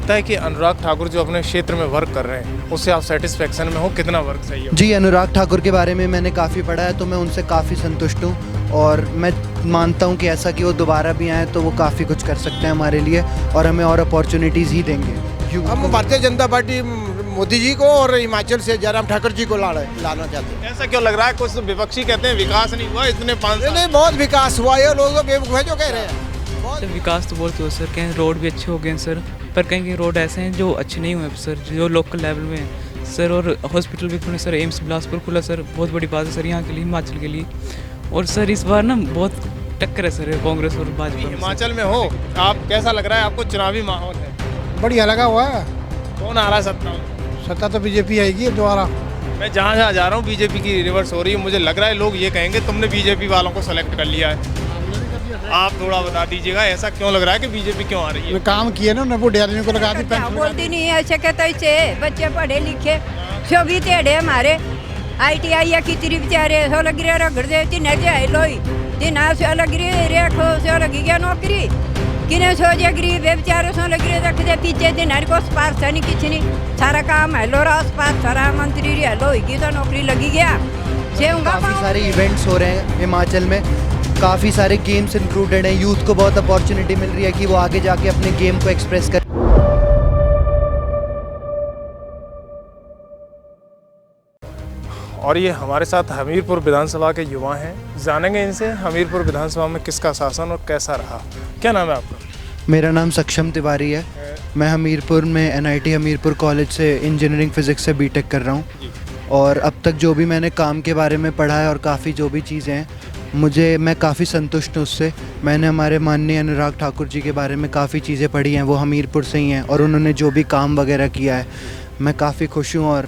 लगता है कि अनुराग ठाकुर जो अपने क्षेत्र में वर्क कर रहे हैं उससे आप सेटिस्फेक्शन में हो? कितना वर्क सही है? जी, अनुराग ठाकुर के बारे में मैंने काफ़ी पढ़ा है, तो मैं उनसे काफ़ी संतुष्ट हूँ और मैं मानता हूँ कि ऐसा कि वो दोबारा भी आएँ तो वो काफ़ी कुछ कर सकते हैं हमारे लिए और हमें और अपॉर्चुनिटीज़ ही देंगे। हम भारतीय जनता पार्टी मोदी जी को और हिमाचल से जयराम ठाकुर जी को लाना चाहते हैं। ऐसा क्यों लग रहा है? कुछ विपक्षी कहते हैं विकास नहीं हुआ इतने 5 साल। नहीं, बहुत विकास हुआ है, लोग बेवकूफ़ है जो कह रहे हैं। सर विकास तो बहुत हुआ सर, कहीं रोड भी अच्छे हो गए हैं सर, पर कहीं कहीं रोड ऐसे हैं जो अच्छे नहीं हुए सर, जो लोकल लेवल में हैं सर। और हॉस्पिटल भी खुले सर, एम्स बिलासपुर खुला सर, बहुत बड़ी बात है सर यहाँ के लिए, हिमाचल के लिए। और सर इस बार ना बहुत टक्कर है सर कांग्रेस और भाजपा। हिमाचल में हो आप, कैसा लग रहा है आपको? चुनावी माहौल है, बढ़िया लगा हुआ है। कौन आ रहा है सत्ता में? सत्ता तो बीजेपी आएगी दोबारा। मैं जहाँ जहाँ जा रहा हूँ बीजेपी की रिवर्स हो रही है। मुझे लग रहा है लोग ये कहेंगे तुमने बीजेपी वालों को सेलेक्ट कर लिया है। आप थोड़ा बता दीजिएगा ऐसा क्यों लग रहा है कि बीजेपी क्यों आ रही है? काम किए ना, उन्हें बूढ़े आदमी को लगा दी पेंशन। बोलती नहीं है ऐसे कहते इसे बच्चे पढ़े लिखे सभी तेड़े हमारे ITI या कितनी बेचारे सो लग रहे रगड़ दे तीन जाए लोई तीन से लग रही रेखो से लगी गया नौकरी किने सो जे गरीब है बेचारे सो लग रहे रख दे पीछे दिन को स्पार्श नहीं किसी नहीं सारा काम है लो स्पार्श सारा मंत्री रे लोई की तो नौकरी लगी गया से काफ़ी सारे इवेंट्स हो रहे हैं हिमाचल में, काफ़ी सारे गेम्स इंक्लूडेड हैं। यूथ को बहुत अपॉर्चुनिटी मिल रही है कि वो आगे जाके अपने गेम को एक्सप्रेस कर। और ये हमारे साथ हमीरपुर विधानसभा के युवा हैं, जानेंगे इनसे हमीरपुर विधानसभा में किसका शासन और कैसा रहा। क्या नाम है आपका? मेरा नाम सक्षम तिवारी है। मैं हमीरपुर में NIT हमीरपुर कॉलेज से इंजीनियरिंग फिज़िक्स से BTech कर रहा हूँ और अब तक जो भी मैंने काम के बारे में पढ़ा है और काफ़ी जो भी चीज़ें हैं मैं काफ़ी संतुष्ट हूँ उससे। मैंने हमारे माननीय अनुराग ठाकुर जी के बारे में काफ़ी चीज़ें पढ़ी हैं, वो हमीरपुर से ही हैं और उन्होंने जो भी काम वगैरह किया है मैं काफ़ी खुश हूँ और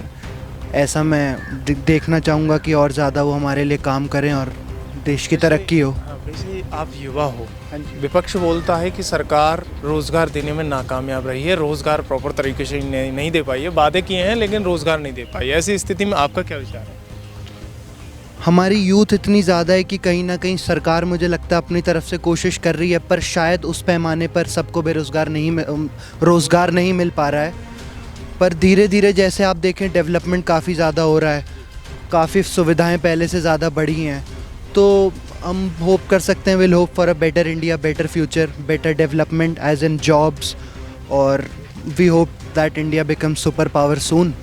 ऐसा मैं देखना चाहूँगा कि और ज़्यादा वो हमारे लिए काम करें और देश की तरक्की हो। वैसे आप युवा हो, विपक्ष बोलता है कि सरकार रोज़गार देने में नाकामयाब रही है, रोज़गार प्रॉपर तरीके से नहीं दे पाई है, वादे किए हैं लेकिन रोज़गार नहीं दे पाई। ऐसी स्थिति में आपका क्या विचार है? हमारी यूथ इतनी ज़्यादा है कि कहीं ना कहीं सरकार मुझे लगता है अपनी तरफ से कोशिश कर रही है, पर शायद उस पैमाने पर सबको रोज़गार नहीं मिल पा रहा है। पर धीरे धीरे जैसे आप देखें डेवलपमेंट काफ़ी ज़्यादा हो रहा है, काफ़ी सुविधाएं पहले से ज़्यादा बढ़ी हैं, तो हम होप कर सकते हैं, will hope for a better India, better future, better development as in jobs, और we hope that India become super power soon,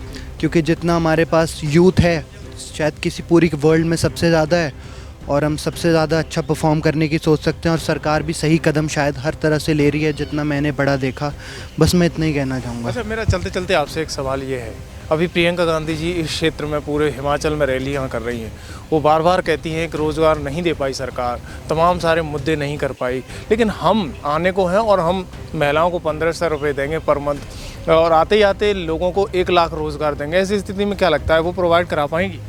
क्योंकि जितना हमारे पास यूथ है शायद किसी पूरी वर्ल्ड में सबसे ज़्यादा है और हम सबसे ज़्यादा अच्छा परफॉर्म करने की सोच सकते हैं और सरकार भी सही कदम शायद हर तरह से ले रही है जितना मैंने बड़ा देखा। बस मैं इतना ही कहना चाहूँगा। अच्छा, मेरा चलते चलते आपसे एक सवाल ये है, अभी प्रियंका गांधी जी इस क्षेत्र में पूरे हिमाचल में रैलियाँ कर रही हैं, वो बार बार कहती हैं कि रोज़गार नहीं दे पाई सरकार, तमाम सारे मुद्दे नहीं कर पाई, लेकिन हम आने को हैं और हम महिलाओं को 1500 रुपये देंगे पर मंथ और आते ही आते लोगों को 1 लाख रोज़गार देंगे। ऐसी स्थिति में क्या लगता है वो प्रोवाइड करा पाएंगी?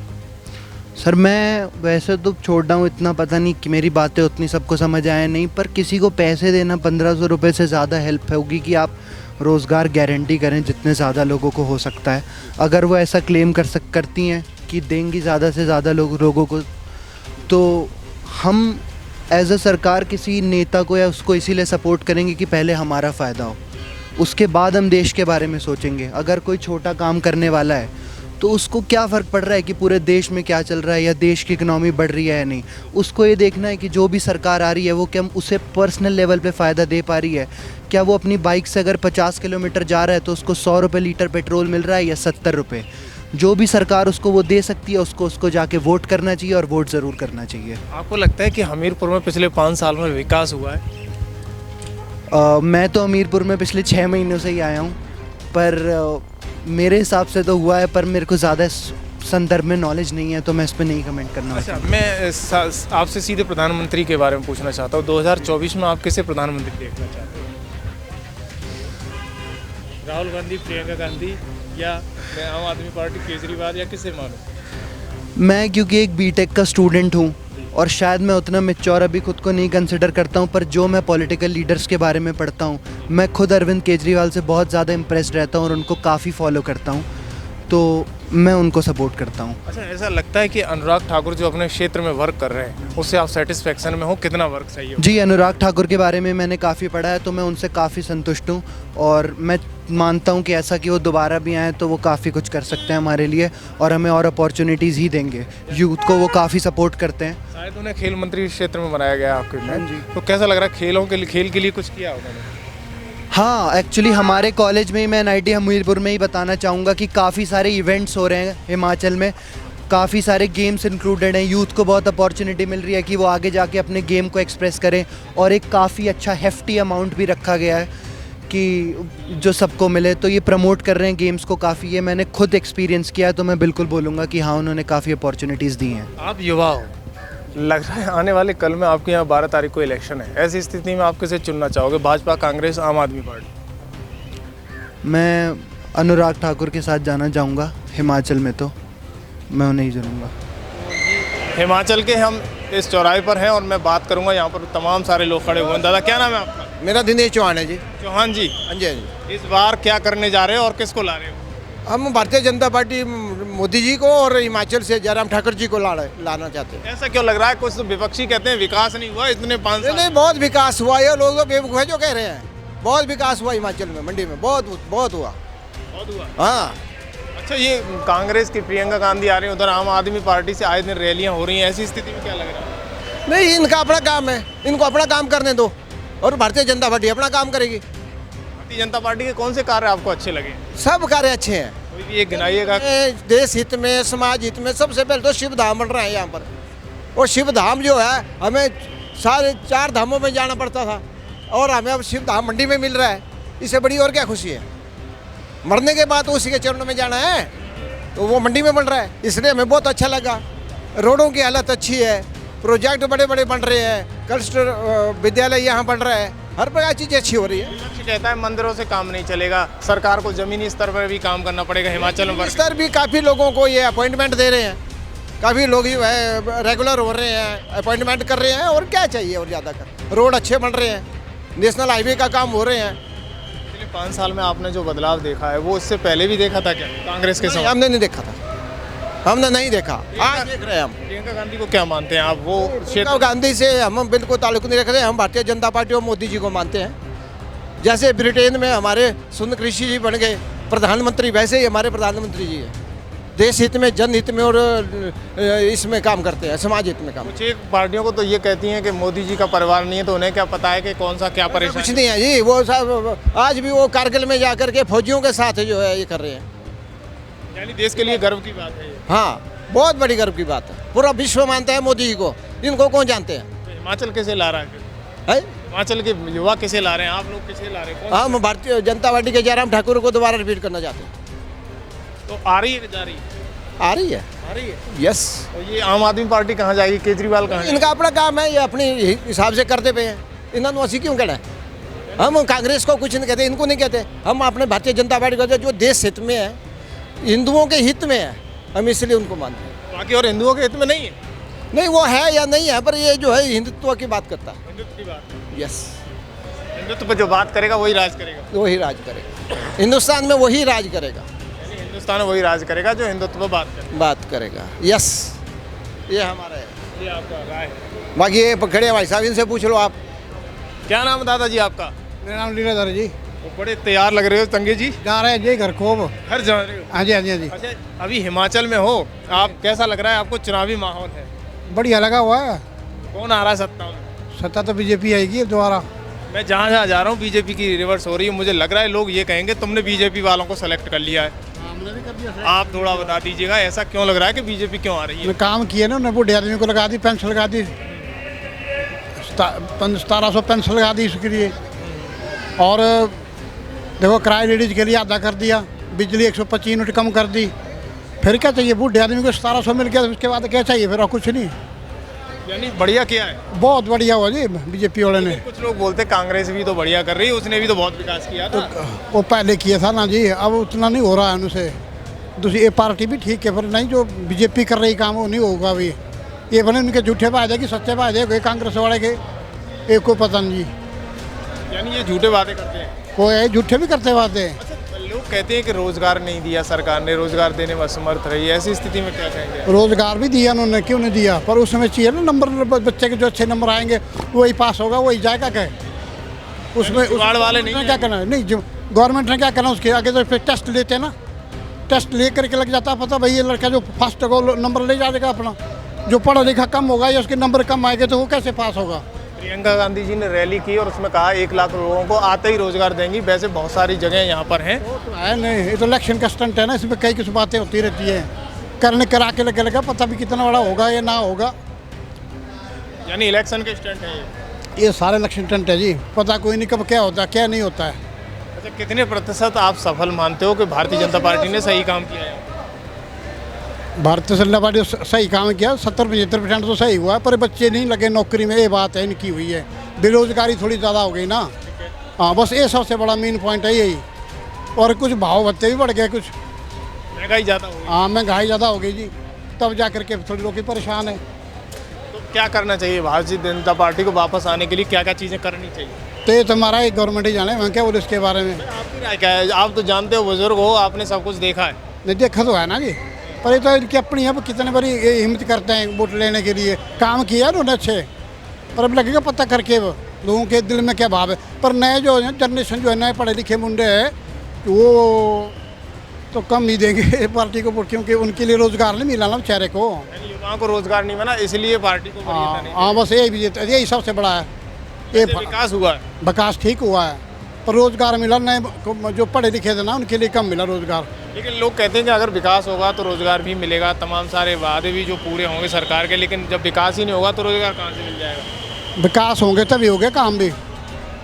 सर मैं वैसे तो छोड़ रहा हूँ, इतना पता नहीं कि मेरी बातें उतनी सबको समझ आए नहीं, पर किसी को पैसे देना 1500 रुपये से ज़्यादा हेल्प होगी कि आप रोज़गार गारंटी करें जितने ज़्यादा लोगों को हो सकता है। अगर वो ऐसा क्लेम करती हैं कि देंगी ज़्यादा से ज़्यादा लोगों को, तो हम एज अ सरकार किसी नेता को या उसको इसीलिए सपोर्ट करेंगे कि पहले हमारा फ़ायदा हो, उसके बाद हम देश के बारे में सोचेंगे। अगर कोई छोटा काम करने वाला है तो उसको क्या फ़र्क पड़ रहा है कि पूरे देश में क्या चल रहा है या देश की इकनॉमी बढ़ रही है या नहीं, उसको ये देखना है कि जो भी सरकार आ रही है वो क्या उसे पर्सनल लेवल पे फ़ायदा दे पा रही है। क्या वो अपनी बाइक से अगर 50 किलोमीटर जा रहा है तो उसको 100 रुपये लीटर पेट्रोल मिल रहा है या 70 रुपये। जो भी सरकार उसको वो दे सकती है उसको जाके वोट करना चाहिए और वोट ज़रूर करना चाहिए। आपको लगता है कि हमीरपुर में पिछले 5 साल में विकास हुआ है? मैं तो हमीरपुर में पिछले 6 महीनों से ही आया हूँ, पर मेरे हिसाब से तो हुआ है, पर मेरे को ज़्यादा संदर्भ में नॉलेज नहीं है तो मैं इस पर नहीं कमेंट करना। अच्छा, मैं आपसे सीधे प्रधानमंत्री के बारे में पूछना चाहता हूँ। 2024 में आप किसे प्रधानमंत्री देखना चाहते हैं? राहुल गांधी, प्रियंका गांधी या आम आदमी पार्टी केजरीवाल, या किसे मानो? मैं क्योंकि एक BTech का स्टूडेंट हूँ और शायद मैं उतना मैच्योर अभी खुद को नहीं कंसिडर करता हूँ, पर जो मैं पॉलिटिकल लीडर्स के बारे में पढ़ता हूँ, मैं खुद अरविंद केजरीवाल से बहुत ज़्यादा इम्प्रेस्ड रहता हूँ और उनको काफ़ी फॉलो करता हूँ। तो मैं उनको सपोर्ट करता हूँ। अच्छा, ऐसा लगता है कि अनुराग ठाकुर जो अपने क्षेत्र में वर्क कर रहे हैं उससे आप सेटिस्फेक्शन में हो? कितना वर्क सही हो? जी, अनुराग ठाकुर के बारे में मैंने काफ़ी पढ़ा है, तो मैं उनसे काफ़ी संतुष्ट हूँ और मैं मानता हूँ कि ऐसा कि वो दोबारा भी आएँ तो वो काफ़ी कुछ कर सकते हैं हमारे लिए और हमें और अपॉर्चुनिटीज़ ही देंगे। यूथ को वो काफ़ी सपोर्ट करते हैं। शायद उन्हें खेल मंत्री क्षेत्र में बनाया गया आपके में, तो कैसा लग रहा है? खेल के लिए कुछ किया उन्होंने? हाँ, एक्चुअली हमारे कॉलेज में ही, मैं NIT हमीरपुर में ही बताना चाहूँगा कि काफ़ी सारे इवेंट्स हो रहे हैं हिमाचल में, काफ़ी सारे गेम्स इंक्लूडेड हैं। यूथ को बहुत अपॉर्चुनिटी मिल रही है कि वो आगे जाके अपने गेम को एक्सप्रेस करें और एक काफ़ी अच्छा हेफ्टी अमाउंट भी रखा गया है कि जो सबको मिले, तो ये प्रमोट कर रहे हैं गेम्स को काफ़ी। ये मैंने खुद एक्सपीरियंस किया है, तो मैं बिल्कुल बोलूँगा कि हाँ, उन्होंने काफ़ी अपॉर्चुनिटीज़ दी हैं। आप युवा हो, लग रहा है आने वाले कल में आपके यहाँ 12 तारीख को इलेक्शन है, ऐसी स्थिति में आप किसे चुनना चाहोगे? भाजपा, कांग्रेस, आम आदमी पार्टी? मैं अनुराग ठाकुर के साथ जाना चाहूँगा हिमाचल में, तो मैं उन्हें ही चुनूँगा। हिमाचल के हम इस चौराहे पर हैं और मैं बात करूंगा, यहाँ पर तमाम सारे लोग खड़े हुए हैं। दादा, क्या नाम है आपका? मेरा दिनेश चौहान है जी। चौहान जी, हाँ जी, हाँ जी। इस बार क्या करने जा रहे हो और किसको ला रहे हो? हम भारतीय जनता पार्टी मोदी जी को और हिमाचल से जयराम ठाकुर जी को लाना चाहते हैं। ऐसा क्यों लग रहा है? कुछ विपक्षी कहते हैं विकास नहीं हुआ इतने 5 साल। नहीं, बहुत विकास हुआ है। लोग तो बेवकूफ़ है जो कह रहे हैं। बहुत विकास हुआ हिमाचल में, मंडी में बहुत हुआ। बहुत हुआ। हाँ। अच्छा, ये कांग्रेस की प्रियंका गांधी आ रही है, उधर आम आदमी पार्टी से आए दिन रैलियां हो रही हैं, ऐसी स्थिति में क्या लग रहा है? नहीं, इनका अपना काम है, इनको अपना काम करने दो और भारतीय जनता पार्टी अपना काम करेगी। भारतीय जनता पार्टी के कौन से कार्य आपको अच्छे लगे? सब कार्य अच्छे हैं। कोई भी एक गिनाइएगा। देश हित में, समाज हित में सबसे पहले तो शिव धाम बन रहा है यहाँ पर। और शिव धाम जो है, हमें सारे 4 धामों में जाना पड़ता था और हमें अब शिव धाम मंडी में मिल रहा है। इससे बड़ी और क्या खुशी है? मरने के बाद उसी के चरणों में जाना है, तो वो मंडी में बन रहा है, इसलिए हमें बहुत अच्छा लगा। रोडों की हालत अच्छी है, प्रोजेक्ट बड़े बड़े बन रहे हैं, कल्चर विद्यालय यहाँ बन रहा है, हर प्रकार चीज़ें अच्छी हो रही है। विपक्ष कहता है मंदिरों से काम नहीं चलेगा, सरकार को जमीनी स्तर पर भी काम करना पड़ेगा। हिमाचल में स्तर भी काफ़ी लोगों को ये अपॉइंटमेंट दे रहे हैं, काफ़ी लोग जो है रेगुलर हो रहे हैं, अपॉइंटमेंट कर रहे हैं। और क्या चाहिए और ज़्यादा कर? रोड अच्छे बन रहे हैं, नेशनल हाईवे का काम हो रहे हैं। 5 साल में आपने जो बदलाव देखा है वो इससे पहले भी देखा था क्या कांग्रेस के समय? हमने नहीं देखा था, हमने नहीं देखा, आज देख रहे हैं हम। प्रियंका गांधी को क्या मानते हैं आप? वो प्रियंका गांधी से हम बिल्कुल ताल्लुक नहीं रखते। हम भारतीय जनता पार्टी और मोदी जी को मानते हैं। जैसे ब्रिटेन में हमारे सुंदर ऋषि जी बन गए प्रधानमंत्री, वैसे ही हमारे प्रधानमंत्री जी हैं। देश हित में, जनहित में और इसमें काम करते हैं, समाज हित में काम। कुछ एक पार्टियों को तो ये कहती हैं कि मोदी जी का परिवार नहीं है, तो उन्हें क्या पता है कि कौन सा क्या परेशानी? कुछ नहीं है जी, वो सब आज भी वो कारगिल में जाकर के फौजियों के साथ जो है ये कर रहे हैं। यानी देश के लिए गर्व की बात है ये। हाँ, बहुत बड़ी गर्व की बात है। पूरा विश्व मानता है मोदी जी को, इनको कौन जानते हैं? तो हिमाचल कैसे ला रहा है? है? हिमाचल के युवा कैसे ला रहे हैं? आप लोग कैसे ला रहे हैं? हम भारतीय जनता पार्टी के जयराम ठाकुर को दोबारा रिपीट करना चाहते हैं। तो आ रही है, जा रही है? आ रही है। आ रही है। यस। और ये आम आदमी पार्टी कहाँ जाएगी? केजरीवाल कहाँ इनका अपना काम है, ये अपने हिसाब से करते पे हैं। इन्होंने असी क्यों कहना है? हम कांग्रेस को कुछ नहीं कहते, इनको नहीं कहते। हम अपने भारतीय जनता पार्टी को जो देश हित में है, हिंदुओं के हित में है, हम इसलिए उनको मानते हैं। बाकी और हिंदुओं के हित में नहीं है? नहीं, वो है या नहीं है, पर ये जो है हिंदुत्व की बात करता है। हिंदुत्व की बात। यस, हिंदुत्व पर जो बात करेगा वही राज करेगा। वही राज करेगा हिंदुस्तान में, वही राज करेगा। हिंदुस्तान में वही राज करेगा जो हिंदुत्व पर बात करेगा। यस, ये हमारा है। ये आपका राय है। बाकी ये खड़े भाई साहब, इनसे पूछ लो आप। क्या नाम है दादाजी आपका? मेरा नाम लीलाधर जी। वो बड़े तैयार लग रहे हो तंगे जी। जा रहे हैं जी घर को। घर जा रहे हो? हाँ जी, हाँ जी, हाँ जी। अच्छा, अभी हिमाचल में हो आप, कैसा लग रहा है आपको? चुनावी माहौल है, बढ़िया लगा हुआ है। कौन आ रहा है सत्ता में? सत्ता तो बीजेपी आएगी अब दोबारा। मैं जहाँ जहाँ जा रहा हूँ बीजेपी की रिवर्स हो रही है। मुझे लग रहा है लोग ये कहेंगे तुमने बीजेपी वालों को सेलेक्ट कर लिया है। आप थोड़ा बता दीजिएगा, ऐसा क्यों लग रहा है कि बीजेपी क्यों आ रही है? काम किए ना, उन्हें बूढ़े आदमी को लगा दी, पेंशन लगा दी, 1700 पेंशन लगा दी इसके लिए। और देखो किराया लेडीज के लिए आधा कर दिया, बिजली 125 यूनिट कम कर दी। फिर क्या चाहिए? बूढ़े आदमी को 1700 मिल गया, उसके बाद क्या चाहिए फिर? और कुछ नहीं। यानी बढ़िया किया है, बहुत बढ़िया हुआ जी बीजेपी वाले ने। कुछ लोग बोलते कांग्रेस भी तो बढ़िया कर रही है, उसने भी तो बहुत विकास किया था। वो पहले किया था ना जी, अब उतना नहीं हो रहा है उनसे। दूसरी ये पार्टी भी ठीक है, पर नहीं जो बीजेपी कर रही काम वो नहीं होगा अभी। ये बने उनके झूठे वायदे कि सच्चे वायदे कोई कांग्रेस वाले के, एक को पता नहीं जी। यानी ये झूठे वादे करते हैं। वो है झूठे भी करते बातें। अच्छा, लोग कहते हैं कि रोजगार नहीं दिया सरकार ने, रोजगार देने में असमर्थ रही है, ऐसी स्थिति में क्या कहेंगे? रोजगार भी दिया उन्होंने, क्यों नहीं दिया? पर उसमें चाहिए ना नंबर, बच्चे के जो अच्छे नंबर आएंगे वही पास होगा, वही जाएगा क्या उसमें? जुगाड़ वाले नहीं क्या करना है? नहीं, जो गवर्नमेंट ने क्या करना उसके आगे, तो फिर टेस्ट लेते हैं ना, टेस्ट ले करके लग जाता है पता, भाई ये लड़का जो फर्स्ट होगा नंबर ले जाएगा अपना, जो पढ़ा लिखा कम होगा या उसके नंबर कम आएंगे तो वो कैसे पास होगा? प्रियंका गांधी जी ने रैली की और उसमें कहा 1 लाख लोगों को आते ही रोजगार देंगी। वैसे बहुत सारी जगह यहाँ पर हैं। वो तो है नहीं, ये तो इलेक्शन का स्टंट है ना, इसमें कई कुछ बातें होती रहती है, करने करा के लगा पता भी कितना बड़ा होगा या ना होगा। यानी इलेक्शन के स्टंट है ये। ये सारे इलेक्शन स्टंट है जी, पता कोई नहीं कब क्या होता है क्या नहीं होता है। अच्छा, कितने प्रतिशत आप सफल मानते हो कि भारतीय जनता पार्टी ने सही काम किया है? भारतीय जनता पार्टी ने सही काम किया, 70-75% तो सही हुआ है, पर बच्चे नहीं लगे नौकरी में, ये बात है इनकी हुई है। बेरोजगारी थोड़ी ज़्यादा हो गई ना, हाँ बस ये सबसे बड़ा मेन पॉइंट है यही। और कुछ भाव भत्ते भी बढ़ गए, कुछ महंगाई ज़्यादा हो गई। हाँ महंगाई ज़्यादा हो गई जी, तब जा करके थोड़ी लोग परेशान है। तो क्या करना चाहिए भारतीय जनता पार्टी को वापस आने के लिए? क्या क्या चीज़ें करनी चाहिए? तो ये तो हमारा एक गवर्नमेंट ही जाने, मैं क्या बोले इसके बारे में। आपकी राय क्या है? आप तो जानते हो, बुजुर्ग हो, आपने सब कुछ देखा है। नहीं देखा तो है ना जी, पर ये तो इनकी अपनी है, कितने बारी ये हिम्मत करते हैं वोट लेने के लिए। काम किया उन्होंने अच्छे, पर अब लगेगा पता करके वो लोगों के दिल में क्या भाव है। पर नए जो है जनरेशन जो है, नए पढ़े लिखे मुंडे हैं, वो तो कम ही देंगे पार्टी को वोट, क्योंकि उनके लिए रोजगार नहीं मिला ना बेचारे को। यानी युवाओं को रोजगार नहीं मिला, इसलिए पार्टी को वरीयता नहीं हाँ बस यही सबसे बड़ा है। ये मिली। विकास हुआ है। विकास ठीक हुआ है, पर रोजगार मिला नए जो पढ़े लिखे थे ना, उनके लिए कम मिला रोजगार। लेकिन लोग कहते हैं कि अगर विकास होगा तो रोजगार भी मिलेगा, तमाम सारे वादे भी जो पूरे होंगे सरकार के, लेकिन जब विकास ही नहीं होगा तो रोजगार कहाँ से मिल जाएगा? विकास होंगे तभी होंगे काम भी,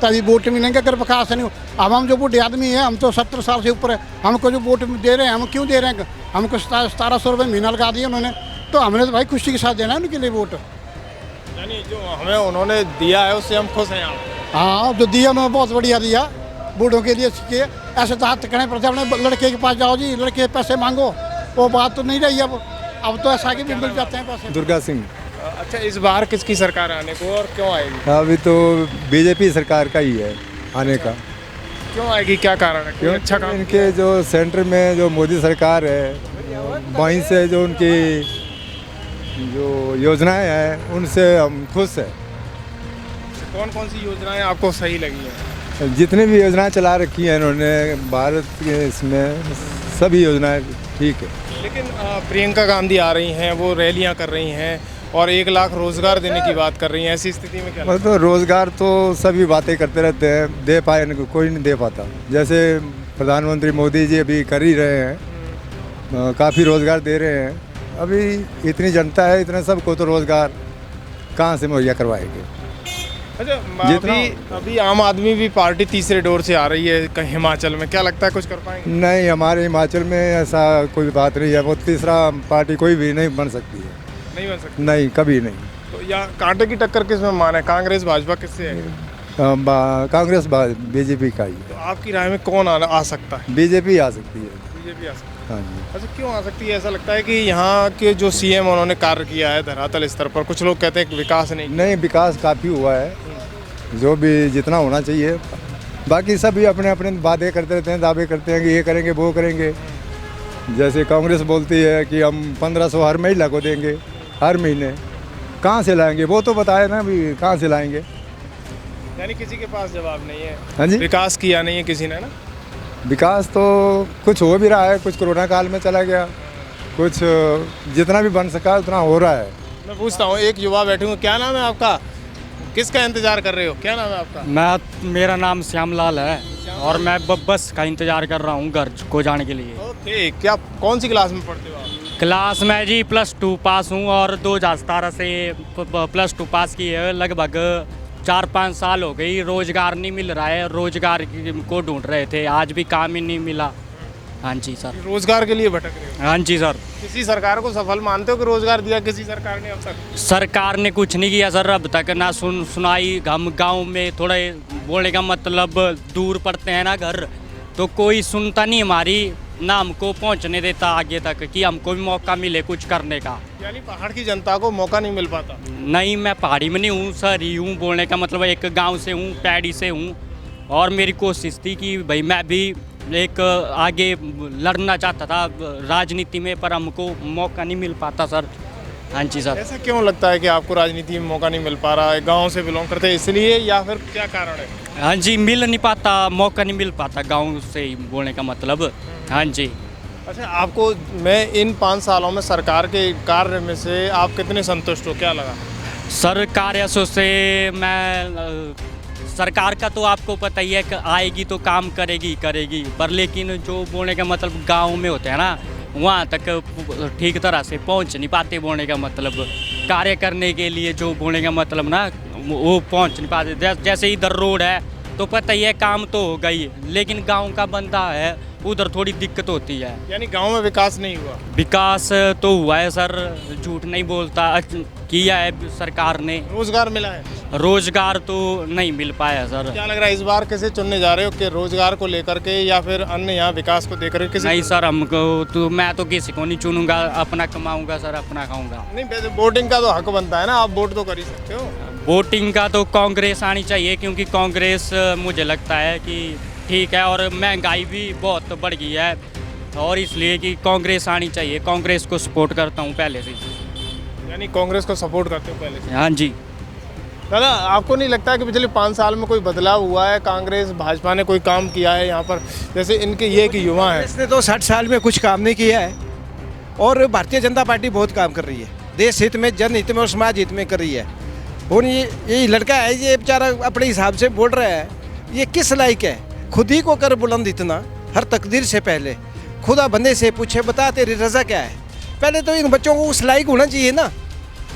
तभी वोट मिलेंगे। अगर विकास नहीं हो, अब हम जो बूढ़े आदमी हैं, हम तो 70 साल से ऊपर है, हमको जो वोट दे रहे हैं, हम क्यों दे रहे हैं? हमको 1700 रुपये महीना लगा दिए उन्होंने, तो हमने तो भाई खुशी के साथ देना है उनके लिए वोट। यानी जो हमें उन्होंने दिया है उससे हम खुश हैं। हाँ जो दिया उन्होंने बहुत बढ़िया दिया, बूढ़ों के लिए किए। ऐसे तो हाथ तकने पड़ते, अपने लड़के के पास जाओ जी, लड़के पैसे मांगो, वो बात तो नहीं रही अब तो ऐसा कि भी मिल जाते हैं पैसे। दुर्गा सिंह। अच्छा, इस बार किसकी सरकार आने को और क्यों आएगी? अभी तो बीजेपी सरकार का ही है आने का। क्यों आएगी, क्या कारण है? क्यों? अच्छा काम इनके जो सेंटर में जो मोदी सरकार है, वहीं से जो उनकी जो योजनाएं हैं उनसे हम खुश हैं। कौन कौन सी योजनाएं आपको सही लगी हैं? जितनी भी योजनाएं चला रखी हैं इन्होंने भारत के, इसमें सभी योजनाएं ठीक है। लेकिन प्रियंका गांधी आ रही हैं, वो रैलियां कर रही हैं और 1 लाख रोजगार देने की बात कर रही हैं, ऐसी स्थिति में क्या लगता है? मतलब रोजगार तो सभी बातें करते रहते हैं, दे पाए कोई नहीं दे पाता। जैसे प्रधानमंत्री मोदी जी अभी कर ही रहे हैं, काफ़ी रोजगार दे रहे हैं। अभी इतनी जनता है, इतने सबको तो रोजगार कहाँ से मुहैया करवाएंगे? अच्छा, अभी आम आदमी भी पार्टी तीसरे दौर से आ रही है कहीं हिमाचल में, क्या लगता है कुछ कर पाएंगे? नहीं, हमारे हिमाचल में ऐसा कोई बात नहीं है, वो तीसरा पार्टी कोई भी नहीं बन सकती है। नहीं बन सकती? नहीं, कभी नहीं। तो या कांटे की टक्कर किस में माने, कांग्रेस भाजपा किससे है? कांग्रेस बीजेपी का ही तो आपकी राय में कौन आ सकता है? बीजेपी आ सकती है। बीजेपी आ सकती है। हाँ जी। अच्छा, क्यों आ सकती है? ऐसा लगता है कि यहाँ के जो सीएम उन्होंने कार्य किया है धरातल स्तर पर, कुछ लोग कहते हैं कि विकास नहीं विकास काफ़ी हुआ है, जो भी जितना होना चाहिए। बाकी सभी अपने अपने वादे करते रहते हैं, दावे करते हैं कि ये करेंगे वो करेंगे। जैसे कांग्रेस बोलती है कि हम 1500 हर महिला को देंगे हर महीने, कहाँ से लाएंगे? वो तो बताए ना, अभी कहाँ से लाएंगे? यानी किसी के पास जवाब नहीं है। हाँ जी, विकास किया नहीं है किसी ने ना। विकास तो कुछ हो भी रहा है, कुछ कोरोना काल में चला गया, कुछ जितना भी बन सका उतना हो रहा है। मैं पूछता हूँ, एक युवा बैठे हुए, क्या नाम है आपका? किसका इंतजार कर रहे हो? क्या नाम है आपका? मेरा नाम श्यामलाल है और मैं बस का इंतजार कर रहा हूँ घर को जाने के लिए। ओके, क्या कौन सी क्लास में पढ़ते हो आप? क्लास में जी +2 पास हूँ और 2017 से +2 पास की है। लगभग 4-5 साल हो गई, रोजगार नहीं मिल रहा है, रोजगार को ढूंढ रहे थे, आज भी काम ही नहीं मिला। हाँ जी सर। रोजगार के लिए भटक रहे हो? हाँ जी सर। किसी सरकार को सफल मानते हो कि रोजगार दिया किसी सरकार ने अब तक? सरकार ने कुछ नहीं किया सर अब तक, ना सुनाई। हम गांव में थोड़े बोलने का मतलब दूर पड़ते हैं ना घर, तो कोई सुनता नहीं हमारी, ना हमको पहुंचने देता आगे तक कि हमको भी मौका मिले कुछ करने का। यानी पहाड़ की जनता को मौका नहीं मिल पाता? नहीं, मैं पहाड़ी में नहीं हूँ, शहरी हूँ। बोलने का मतलब एक गांव से हूँ, पैड़ी से हूँ, और मेरी कोशिश थी कि भाई मैं भी एक आगे लड़ना चाहता था राजनीति में, पर हमको मौका नहीं मिल पाता सर। हाँ जी सर। ऐसा क्यों लगता है कि आपको राजनीति में मौका नहीं मिल पा रहा है? गांव से बिलोंग करते हैं इसलिए, या फिर क्या कारण है? हाँ जी, मिल नहीं पाता, मौका नहीं मिल पाता गांव से ही बोलने का मतलब। हाँ जी। अच्छा, आपको मैं इन 5 सालों में सरकार के कार्य में से आप कितने संतुष्ट हो, क्या लगा? सर कार्य से मैं सरकार का तो आपको पता ही है कि आएगी तो काम करेगी करेगी, पर लेकिन जो बोलने का मतलब गांव में होते हैं ना, वहाँ तक ठीक तरह से पहुँच नहीं पाते। बोलने का मतलब कार्य करने के लिए जो बोलने का मतलब ना, वो पहुँच नहीं पाते। जैसे इधर रोड है तो पता ही है काम तो हो गई, लेकिन गांव का बंदा है उधर थोड़ी दिक्कत होती है। यानी गांव में विकास नहीं हुआ? विकास तो हुआ है सर, झूठ नहीं बोलता, किया है सरकार ने। रोजगार मिला है? रोजगार तो नहीं मिल पाया सर। क्या लग रहा है इस बार किसे चुनने जा रहे हो, कि रोजगार को लेकर के या फिर अन्य यहाँ विकास को देकर के? नहीं सर, हमको तो मैं तो किसी को नहीं चुनूंगा, अपना कमाऊंगा सर, अपना खाऊंगा। नहीं, वैसे वोटिंग का तो हक बनता है ना, आप वोट तो कर ही सकते हो। वोटिंग का तो कांग्रेस आनी चाहिए, क्योंकि कांग्रेस मुझे लगता है कि ठीक है, और महंगाई भी बहुत बढ़ गई है, और इसलिए कि कांग्रेस आनी चाहिए। कांग्रेस को सपोर्ट करता हूँ पहले से। यानी कांग्रेस को सपोर्ट करते हो पहले से? हाँ जी। दादा, आपको नहीं लगता कि पिछले 5 साल में कोई बदलाव हुआ है? कांग्रेस भाजपा ने कोई काम किया है यहाँ पर? जैसे इनके ये कि युवा हैं, इसने तो 60 साल में कुछ काम नहीं किया है, और भारतीय जनता पार्टी बहुत काम कर रही है, देश हित में, जनहित में और समाज हित में कर रही है। और ये लड़का है, ये बेचारा अपने हिसाब से बोल रहा है, ये किस लायक है? खुद ही को कर बुलंद इतना, हर तकदीर से पहले खुदा बंदे से पूछे बता तेरी रजा क्या है। पहले तो इन बच्चों को उस लायक होना चाहिए ना।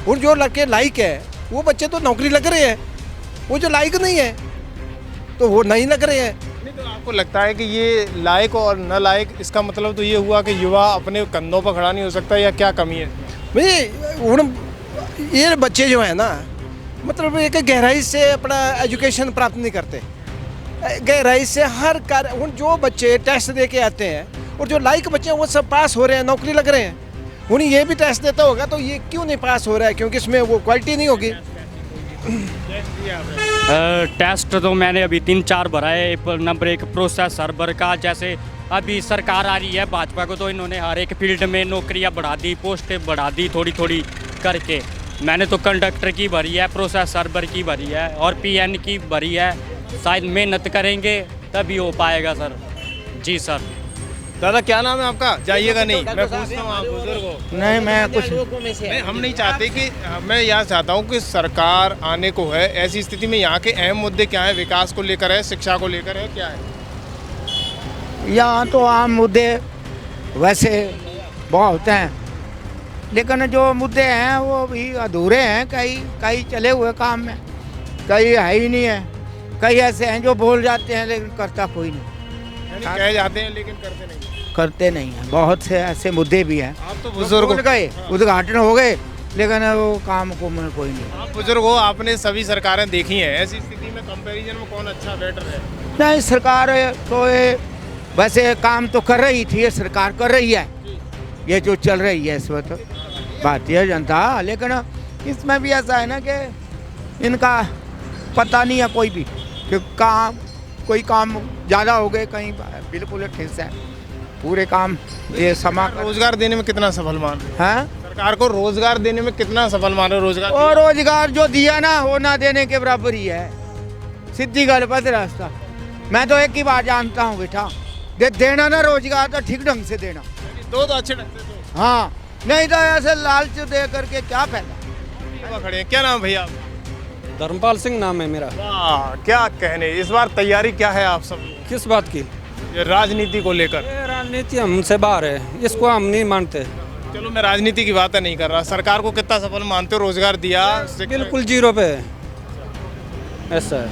और जो लड़के लायक है वो बच्चे तो नौकरी लग रहे हैं, वो जो लायक नहीं है तो वो नहीं लग रहे हैं। नहीं तो आपको लगता है कि ये लायक और न लायक, इसका मतलब तो ये हुआ कि युवा अपने कंधों पर खड़ा नहीं हो सकता, या क्या कमी है? भाई ये बच्चे जो है ना, मतलब एक गहराई से अपना एजुकेशन प्राप्त नहीं करते, गहराई से हर कार्य। जो बच्चे टेस्ट दे के आते हैं और जो लायक बच्चे हैं वो सब पास हो रहे हैं, नौकरी लग रहे हैं। उन्हें ये भी टेस्ट देता होगा तो ये क्यों नहीं पास हो रहा है? क्योंकि इसमें वो क्वालिटी नहीं होगी। टेस्ट तो मैंने अभी 3-4 भरा है। नंबर 1 प्रोसेस सर्वर का, जैसे अभी सरकार आ रही है भाजपा को, तो इन्होंने हर एक फील्ड में नौकरियां बढ़ा दी, पोस्टें बढ़ा दी थोड़ी थोड़ी करके। मैंने तो कंडक्टर की भरी है, प्रोसेस सर्वर की भरी है, और PN की भरी है। शायद मेहनत करेंगे तभी हो पाएगा सर। जी सर। दादा, क्या नाम है आपका? जाइएगा नहीं, मैं पूछता हूँ आप बुजुर्ग हो। नहीं, मैं कुछ नहीं, हम नहीं चाहते कि, मैं यहाँ चाहता हूँ कि सरकार आने को है, ऐसी स्थिति में यहाँ के अहम मुद्दे क्या है? विकास को लेकर है, शिक्षा को लेकर है, क्या है? यहाँ तो आम मुद्दे वैसे बहुत हैं, लेकिन जो मुद्दे हैं वो भी अधूरे हैं। कई चले हुए काम में, कई है ही नहीं है, कई ऐसे हैं जो बोल जाते हैं लेकिन करता कोई नहीं। यानी कह जाते हैं लेकिन करते नहीं हैं। बहुत से ऐसे मुद्दे भी हैं। आप तो बुजुर्ग हो गए, उद्घाटन हो गए, लेकिन वो काम को में कोई नहीं। आप बुजुर्ग हो, आपने सभी सरकारें देखी हैं, ऐसी स्थिति में कंपैरिजन में कौन अच्छा बेटर है? नहीं, सरकार तो ये वैसे काम तो कर रही थी, ये सरकार कर रही है, ये जो चल रही है इस वक्त भारतीय जनता। लेकिन इसमें भी ऐसा है ना कि इनका पता नहीं है कोई भी कि कोई काम ज़्यादा हो गए, कहीं बिल्कुल ठीक है पूरे काम। ये रोजगार देने में कितना सफल मान रहे हैं? सरकार को रोजगार देने में कितना सफल मान रहे? रोजगार और रोजगार जो दिया ना, वो ना देने के बराबर ही है, सीधी गल पद रास्ता। मैं तो एक ही बात जानता हूँ बेटा, देना ना रोजगार तो ठीक ढंग से देना, तो अच्छे ढंग से दो। हाँ, नहीं तो ऐसे लालच दे करके क्या फायदा। खड़े हैं, क्या नाम भैया? धर्मपाल सिंह नाम है मेरा। वाह, क्या कहने, इस बार तैयारी क्या है आप सब? किस बात की? ये राजनीति को लेकर। ये राजनीति हमसे बाहर है, इसको हम नहीं मानते। चलो, मैं राजनीति की बात नहीं कर रहा, सरकार को कितना सफल मानते हो? रोजगार दिया? बिल्कुल 0 पे है, ऐसा है।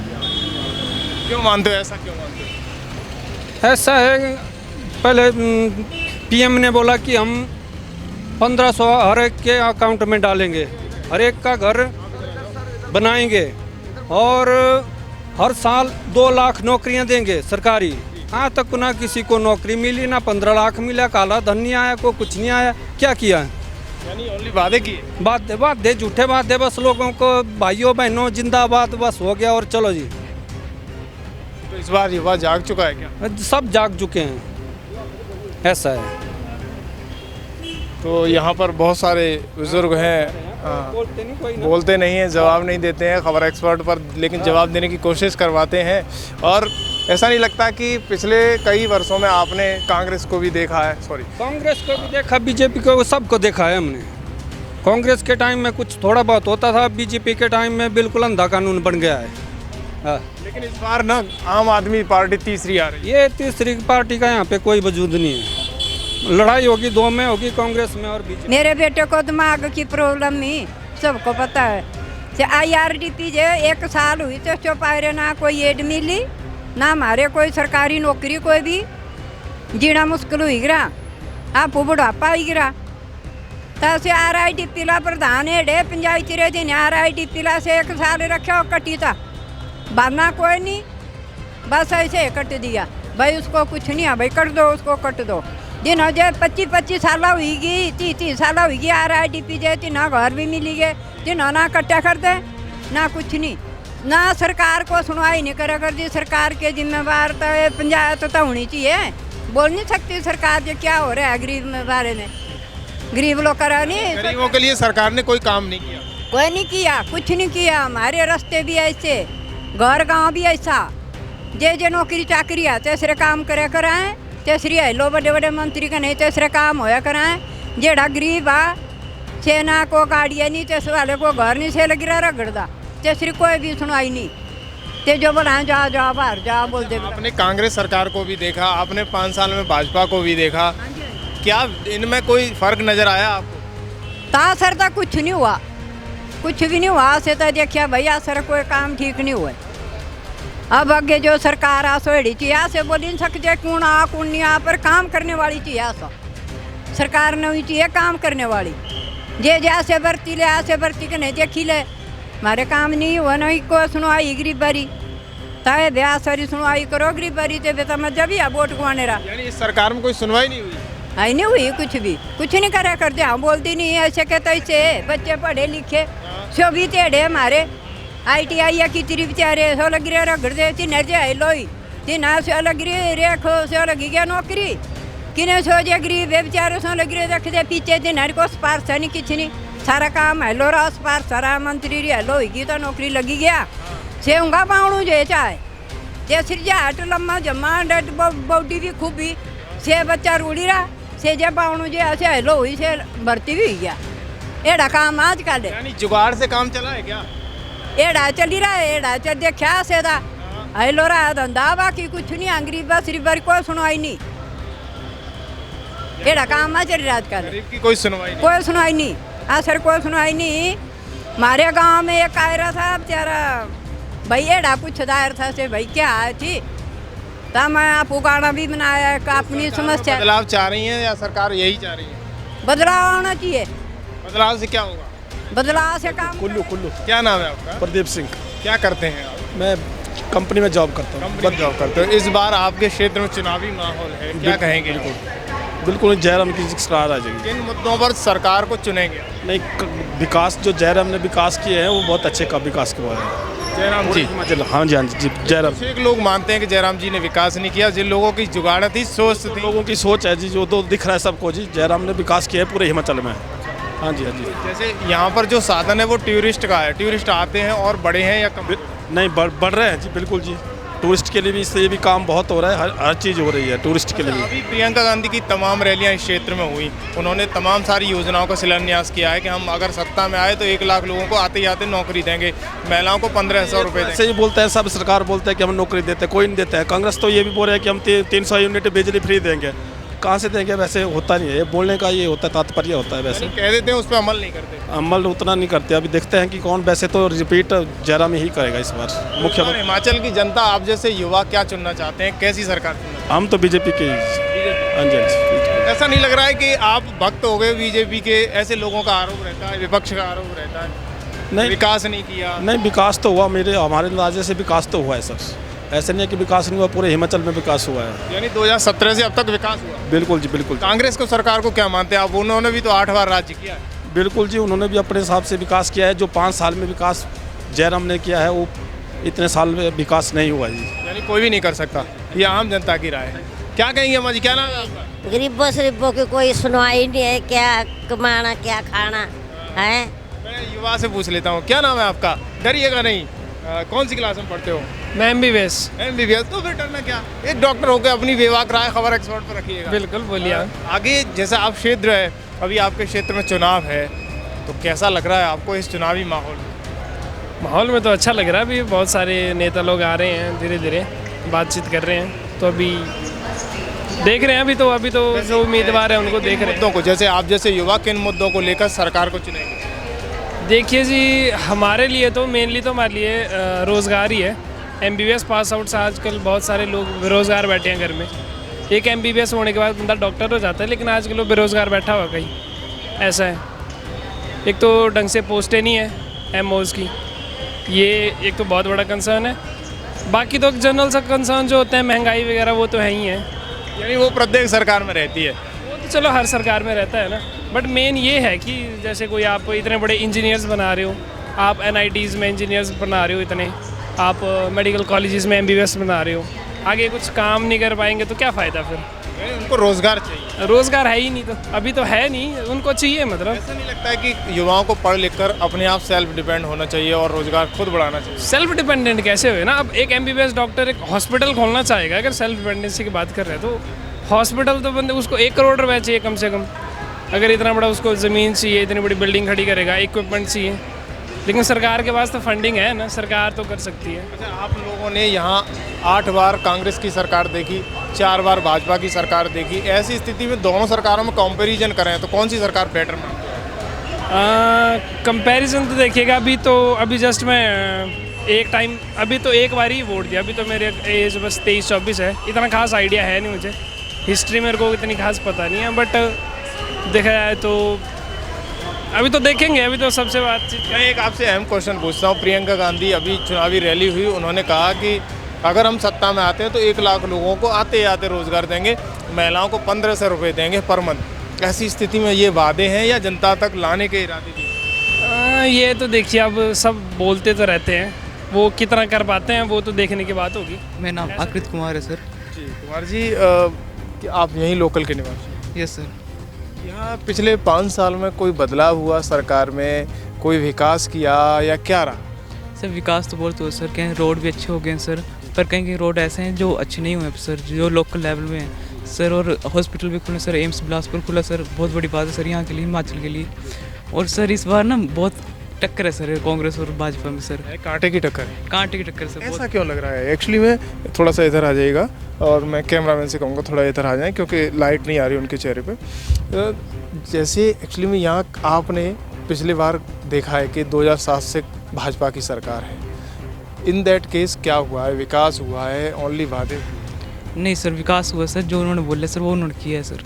क्यों मानते हो? ऐसा क्यों मानते हो? ऐसा है, पहले PM ने बोला कि हम 1500 हर एक के अकाउंट में डालेंगे, हर एक का घर बनाएंगे, और हर साल 2 लाख नौकरियां देंगे सरकारी। हाँ तक ना किसी को नौकरी मिली, ना 15 लाख मिला, काला धन नहीं आया, को कुछ नहीं आया। क्या किया है? यानी ओनली वादे की बात दे, झूठे बात दे, बस लोगों को भाइयों बहनों जिंदाबाद बस हो गया और चलो जी। तो इस बार युवा जाग चुका है क्या? सब जाग चुके हैं, ऐसा है। तो यहाँ पर बहुत सारे बुजुर्ग हैं, बोलते नहीं हैं, जवाब नहीं देते हैं खबर एक्सपर्ट पर, लेकिन जवाब देने की कोशिश करवाते हैं। और ऐसा नहीं लगता कि पिछले कई वर्षों में आपने कांग्रेस को भी देखा है, सॉरी कांग्रेस को भी देखा, बीजेपी को, सबको देखा है हमने। कांग्रेस के टाइम में कुछ थोड़ा बहुत होता था, बीजेपी के टाइम में बिल्कुल अंधा कानून बन गया है। हाँ। लेकिन इस बार ना आम आदमी पार्टी तीसरी आ रही है। ये तीसरी पार्टी का यहाँ पे कोई वजूद नहीं है। लड़ाई होगी, दो में होगी, कांग्रेस में और बीजेपी। मेरे बेटे को दिमाग की प्रॉब्लम ही सबको पता है। IRDP जे 1 साल हुई तो चौपारे ना कोई एड मिली, ना हमारे कोई सरकारी नौकरी, कोई भी जीना मुश्किल हुई गिरा, आप बुढ़ापा ही गिरा। तो RIDP ला प्रधान एडे पंचायती रहे दिन RIDP ला से 1 साल रखा कटी था, बाना कोई नहीं, बस ऐसे कट दिया भाई, उसको कुछ नहीं है भाई, कट दो उसको, कट दो। दिन हो जाए 25 साल हुईगी, 30 साल हुईगी RIDP जे, तिना घर भी मिली गए, तिना ना कट्टा कर दे ना कुछ नहीं, ना सरकार को सुनवाई नहीं करे। अगर जी सरकार के जिम्मेवार तो पंचायत तो होनी चाहिए, बोल नहीं सकती सरकार जो क्या हो रहा है गरीब में बारे में, गरीब लोग करा नहीं। गरीबों के लिए सरकार ने कोई काम नहीं किया, कोई नहीं किया, कुछ नहीं किया। हमारे रास्ते भी ऐसे, घर गांव भी ऐसा, जे नौकरी चाकरी है तेसरे काम करे कराएं, तेसरी है लो बड़े बड़े मंत्री का नहीं तेसरे काम होया कराएं। जेड़ा गरीब आ सेना को गाड़ियाँ नहीं, तेस वाले को घर नहीं से लग रहा रगड़दा, तेसरी कोई भी सुनवाई नहीं। ते जो बोला जाओ जाओ बाहर जाओ बोल दे। आपने कांग्रेस सरकार को भी देखा, आपने 5 साल में भाजपा को भी देखा, क्या इनमें कोई फर्क नजर आया आपको? ता सर तो कुछ नहीं हुआ, कुछ भी नहीं हुआ। से तो देखिए भैया सर कोई काम ठीक नहीं हुआ। अब आगे जो सरकार आ सोड़ी चाहिए से बोल नहीं सकते कौन आ कौन नहीं आ, पर काम करने वाली चाहिए। सो सरकार ने हुई चाहिए काम करने वाली, जे जैसे भर्ती ले ऐसे भर्ती के नहीं देखी ले, हमारे काम नहीं हुआ नहीं को सुनवाई गरीब बारी, ताए ब्याह सारी सुनवाई करो गरीब बारी, ते बेटा मत जब या वोट गुआने रहा। यानी इस सरकार में कोई सुनवाई नहीं हुई? आई नहीं हुई, कुछ भी कुछ नहीं करा कर दे, हम बोलती नहीं ऐसे कहते ऐसे बच्चे पढ़े लिखे सो भी तेड़े हमारे ITI या की तिरी बेचारे सो लग रहे रगड़ दे, तीन जाए लोई तीन सो लग रही रेखो सो लगी गया नौकरी, किने सो जे गरीब है बेचारे सो लग रहे रख दे पीछे दिन को स्पार्श नहीं किछ नहीं, सारा काम हेलो रहा स्पार्श सारा मंत्री हेलो होगी तो नौकरी लगी गया से उंगा पाउणू जे चाहे जे सिरजा हट लम्मा जमा डट बॉडी भी खूबी से बच्चा रूड़ी रहा से जे पाउणू जे ऐसे हेलो हुई से भर्ती भी हुई गया। एड़ा काम आजकल यानी जुगाड़ से काम चला है क्या? एड़ा चली रहा है, एड़ा चल देखा से दा हेलो रहा धंधा, बाकी कुछ नहीं, गरीब सिर्फ बार कोई सुनवाई नहीं, एड़ा काम आ चल रहा आजकल, गरीब की कोई सुनवाई नहीं, कोई सुनवाई नहीं, सर कोई सुनवाई नहीं। हमारे गांव में एक आयरा था बेचारा भाई, एड़ा कुछ दायर था से भाई क्या है थी, तो मैं आपको गाना भी बनाया अपनी समस्या। बदलाव चाह रही हैं या सरकार यही चाह रही है? बदलाव आना चाहिए। बदलाव से क्या होगा? बदलाव से काम कुल्लू कुल्लू। क्या नाम है आपका? प्रदीप सिंह। क्या करते हैं आप? मैं कंपनी में जॉब करता हूँ। कंपनी में जॉब करते हो। इस बार आपके क्षेत्र में चुनावी माहौल है, क्या कहेंगे? बिल्कुल जयराम की सरकार आ जाएगी। किन मुद्दों पर सरकार को चुनेंगे? नहीं, विकास जो जयराम ने विकास किए हैं वो बहुत अच्छे का विकास किया है। जयराम जी? हाँ जी, हाँ जी, जयराम। एक लोग मानते हैं कि जयराम जी ने विकास नहीं किया, जिन लोगों की जुगाड़ थी, सोच थी, लोगों की सोच है जी, जो तो दिख रहा है सबको जी, जयराम ने विकास किया है पूरे हिमाचल में। हाँ जी, हाँ जी। जैसे यहाँ पर जो साधन है वो टूरिस्ट का है, टूरिस्ट आते हैं और बड़े हैं या कम? नहीं, बढ़ रहे हैं जी, बिल्कुल जी। टूरिस्ट के लिए भी इससे भी काम बहुत हो रहा है, हर चीज़ हो रही है टूरिस्ट के लिए भी। अभी प्रियंका गांधी की तमाम रैलियां इस क्षेत्र में हुई, उन्होंने तमाम सारी योजनाओं का शिलान्यास किया है कि हम अगर सत्ता में आए तो 1 लाख लोगों को आते ही आते नौकरी देंगे, महिलाओं को 1500 रुपये देंगे। ऐसे ही बोलते हैं सब, सरकार बोलते हैं कि हम नौकरी देते हैं, कोई नहीं देता है। कांग्रेस तो ये भी बोल रहे हैं कि हम 300 यूनिट बिजली फ्री देंगे, कहाँ से देंगे? वैसे होता नहीं है, ये बोलने का ये होता है, तात्पर्य होता है। वैसे कह देते हैं, उस पर अमल नहीं करते। अमल उतना नहीं करते। अभी देखते हैं कि कौन, वैसे तो रिपीट जयराम ही करेगा इस बार मुख्यमंत्री। हिमाचल की जनता आप जैसे युवा क्या चुनना चाहते हैं, कैसी सरकार चुनना? हम तो बीजेपी के ही। हाँ जी, हाँ जी। ऐसा नहीं लग रहा है कि आप भक्त हो गए बीजेपी के? ऐसे लोगों का आरोप रहता है, विपक्ष का आरोप रहता है, नहीं विकास नहीं किया। नहीं, विकास तो हुआ, हमारे अंदाजे से विकास तो हुआ है सर। ऐसे नहीं है कि विकास नहीं हुआ, पूरे हिमाचल में विकास हुआ है। यानी 2017 से अब तक विकास हुआ? बिल्कुल जी, बिल्कुल। कांग्रेस को सरकार को क्या मानते हैं आप? उन्होंने भी तो 8 बार राज्य किया है। बिल्कुल जी, उन्होंने भी अपने हिसाब से विकास किया है। जो 5 साल में विकास जयराम ने किया है वो इतने साल में विकास नहीं हुआ जी। यानी जी कोई भी नहीं कर सकता, ये आम जनता की राय है। क्या कहेंगे अम्मा जी, क्या नाम है आपका? गरीबों शरीबों की कोई सुनवाई नहीं है, क्या कमाना क्या खाना है। मैं युवा से पूछ लेता हूँ, क्या नाम है आपका? डरिएगा नहीं, कौन सी क्लास में पढ़ते हो? मैं MBBS। MBBS, तो फिर डरना क्या, एक डॉक्टर होकर अपनी बेबाक राय खबर एक्सपर्ट पर रखिएगा। बिल्कुल बोलिए। आगे जैसा आप क्षेत्र है, अभी आपके क्षेत्र में चुनाव है, तो कैसा लग रहा है आपको इस चुनावी माहौल में? माहौल में तो अच्छा लग रहा है, अभी बहुत सारे नेता लोग आ रहे हैं, धीरे धीरे बातचीत कर रहे हैं, तो अभी देख रहे हैं। अभी तो जो उम्मीदवार है उनको देख रहे हैं। मुद्दों को, जैसे आप जैसे युवा किन मुद्दों को लेकर सरकार को चुनेंगे? देखिए जी, हमारे लिए तो मेनली तो हमारे लिए रोज़गार ही है। MBBS पास आउट से आजकल बहुत सारे लोग बेरोज़गार बैठे हैं घर में। एक MBBS होने के बाद बंदा डॉक्टर हो जाता है, लेकिन आजकल लोग बेरोज़गार बैठा हुआ कहीं, ऐसा है। एक तो ढंग से पोस्टें नहीं है MOs की, ये एक तो बहुत बड़ा कंसर्न है। बाकी तो जनरल सा कंसर्न जो होते हैं, महंगाई वगैरह, वो तो है ही है। यानी वो प्रत्येक सरकार में रहती है। वो तो चलो हर सरकार में रहता है ना, बट मेन ये है कि जैसे कोई आप इतने बड़े इंजीनियर्स बना रहे हो, आप NITs में इंजीनियर्स बना रहे हो, इतने आप मेडिकल कॉलेजेस में MBBS बना रहे हो, आगे कुछ काम नहीं कर पाएंगे तो क्या फ़ायदा फिर? उनको रोज़गार चाहिए। रोज़गार है ही नहीं, तो अभी तो है नहीं, उनको चाहिए। मतलब ऐसा नहीं लगता है कि युवाओं को पढ़ लिख कर अपने आप सेल्फ डिपेंड होना चाहिए और रोज़गार खुद बढ़ाना चाहिए? सेल्फ डिपेंडेंट कैसे हुए ना? अब एक MBBS डॉक्टर एक हॉस्पिटल खोलना चाहेगा, अगर सेल्फ डिपेंडेंसी की बात कर रहे हैं तो हॉस्पिटल तो बंदे उसको 1 करोड़ रुपये चाहिए कम से कम। अगर इतना बड़ा उसको ज़मीन चाहिए, इतनी बड़ी बिल्डिंग खड़ी करेगा, इक्विपमेंट चाहिए, लेकिन सरकार के पास तो फंडिंग है ना, सरकार तो कर सकती है। अच्छा, आप लोगों ने यहाँ 8 बार कांग्रेस की सरकार देखी, 4 बार भाजपा की सरकार देखी, ऐसी स्थिति में दोनों सरकारों में कंपैरिजन करें तो कौन सी सरकार बेटर मानते हैं? कंपैरिजन तो देखिएगा, अभी जस्ट मैं अभी तो एक बार ही वोट दिया। अभी तो मेरे एज बस 23-24 है, इतना खास आइडिया है नहीं मुझे, हिस्ट्री मेरे को इतनी खास पता नहीं है, बट देखा जाए तो अभी तो देखेंगे। अभी तो सबसे बातचीत। मैं एक आपसे अहम क्वेश्चन पूछता हूँ। प्रियंका गांधी अभी चुनावी रैली हुई, उन्होंने कहा कि अगर हम सत्ता में आते हैं तो 1 लाख लोगों को आते आते रोज़गार देंगे, महिलाओं को 1500 रुपये देंगे पर मंथ। ऐसी स्थिति में ये वादे हैं या जनता तक लाने के इरादे थे? ये तो देखिए, अब सब बोलते तो रहते हैं, वो कितना कर पाते हैं वो तो देखने की बात होगी। मेरा नाम आकृत कुमार है सर। जी कुमार जी, आप यहीं लोकल के निवासी? Yes sir. यहाँ पिछले 5 साल में कोई बदलाव हुआ सरकार में, कोई विकास किया या क्या रहा? सर विकास तो बहुत हुआ सर, कहीं रोड भी अच्छे हो गए हैं सर, पर कहीं कहीं रोड ऐसे हैं जो अच्छे नहीं हुए सर, जो लोकल लेवल में हैं सर। और हॉस्पिटल भी खुले सर, एम्स बिलासपुर खुला सर, बहुत बड़ी बात है सर यहाँ के लिए, हिमाचल के लिए। और सर इस बार ना बहुत टक्कर है सर कांग्रेस और भाजपा में सर, कांटे की टक्कर है। कांटे की टक्कर सर। ऐसा क्यों लग रहा है? एक्चुअली में थोड़ा सा इधर आ जाइएगा और मैं कैमरामैन से कहूँगा थोड़ा इधर आ जाएं, क्योंकि लाइट नहीं आ रही उनके चेहरे पे। जैसे एक्चुअली में यहाँ आपने पिछली बार देखा है कि 2007 से भाजपा की सरकार है, इन दैट केस क्या हुआ है? विकास हुआ है, ओनली वादे? नहीं सर, विकास हुआ सर, जो उन्होंने बोला सर वो उन्होंने किया है सर।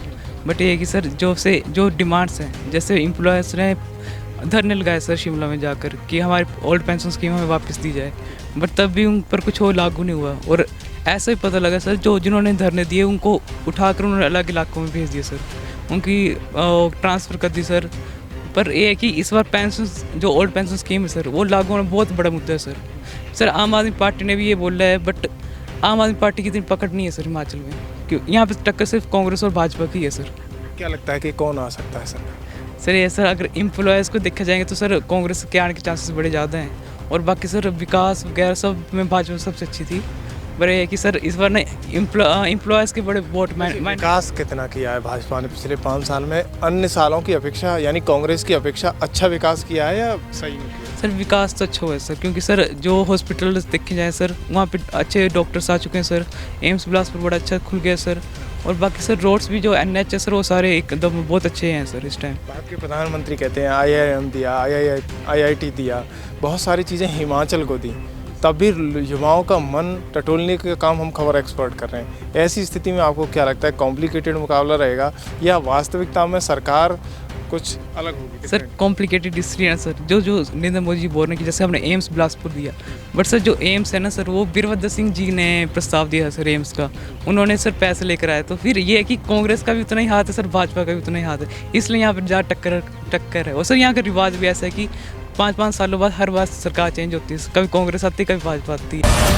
बट ये है कि सर जो डिमांड्स हैं, जैसे एम्प्लॉयज़ ने धरने लगाए सर शिमला में जाकर कि हमारी ओल्ड पेंशन स्कीम हमें वापस दी जाए, बट तब भी उन पर कुछ और लागू नहीं हुआ। और ऐसा ही पता लगा सर, जिन्होंने धरने दिए उनको उठाकर उन्होंने अलग इलाकों में भेज दिया सर, उनकी ट्रांसफ़र कर दी सर। पर ये है कि इस बार पेंशन, जो ओल्ड पेंशन स्कीम है सर, वो लागू होना बहुत बड़ा मुद्दा है सर। सर आम आदमी पार्टी ने भी ये बोला है, बट आम आदमी पार्टी की इतनी पकड़ नहीं है सर हिमाचल में, क्यों यहाँ पे टक्कर सिर्फ कांग्रेस और भाजपा की है सर। क्या लगता है कि कौन आ सकता है सर? सर ये सर, अगर एम्प्लॉयज़ को देखा जाएंगे तो सर कांग्रेस के आने के चांसेस बड़े ज़्यादा हैं, और बाकी सर विकास वगैरह सब में भाजपा सबसे अच्छी थी। पर ये है कि सर इस बार ना एम्प्लॉयज़ के बड़े वोट विकास कितना किया है भाजपा ने पिछले 5 साल में अन्य सालों की अपेक्षा, यानी कांग्रेस की अपेक्षा अच्छा विकास किया है या सही नहीं किया? सर विकास तो अच्छा हुआ है सर, क्योंकि सर जो हॉस्पिटल देखे जाए सर, वहाँ पे अच्छे डॉक्टर्स आ चुके हैं सर, एम्स बिलासपुर बड़ा अच्छा खुल गया सर। और बाकी सर रोड्स भी जो NH है सर, वो सारे एकदम बहुत अच्छे हैं सर इस टाइम। भारत के प्रधानमंत्री कहते हैं IIM दिया, IIT दिया, बहुत सारी चीज़ें हिमाचल को दी, तब भी युवाओं का मन टटोलने का काम हम खबर एक्सपर्ट कर रहे हैं। ऐसी स्थिति में आपको क्या लगता है, कॉम्प्लिकेटेड मुकाबला रहेगा या वास्तविकता में सरकार कुछ अलग होगी? सर कॉम्प्लिकेटेड इसलिए है सर, जो नरेंद्र मोदी जी बोल रहे हैं कि जैसे हमने एम्स बिलासपुर दिया, बट सर जो एम्स है ना सर, वो वीरभद्र सिंह जी ने प्रस्ताव दिया है सर एम्स का, उन्होंने सर पैसे लेकर आए। तो फिर ये है कि कांग्रेस का भी उतना ही हाथ है सर, भाजपा का भी उतना ही हाथ है, इसलिए यहाँ पर ज़्यादा टक्कर है। और सर यहाँ का रिवाज भी ऐसा है कि 5-5 सालों बाद हर बार सरकार चेंज होती है, कभी कांग्रेस आती है कभी भाजपा आती है।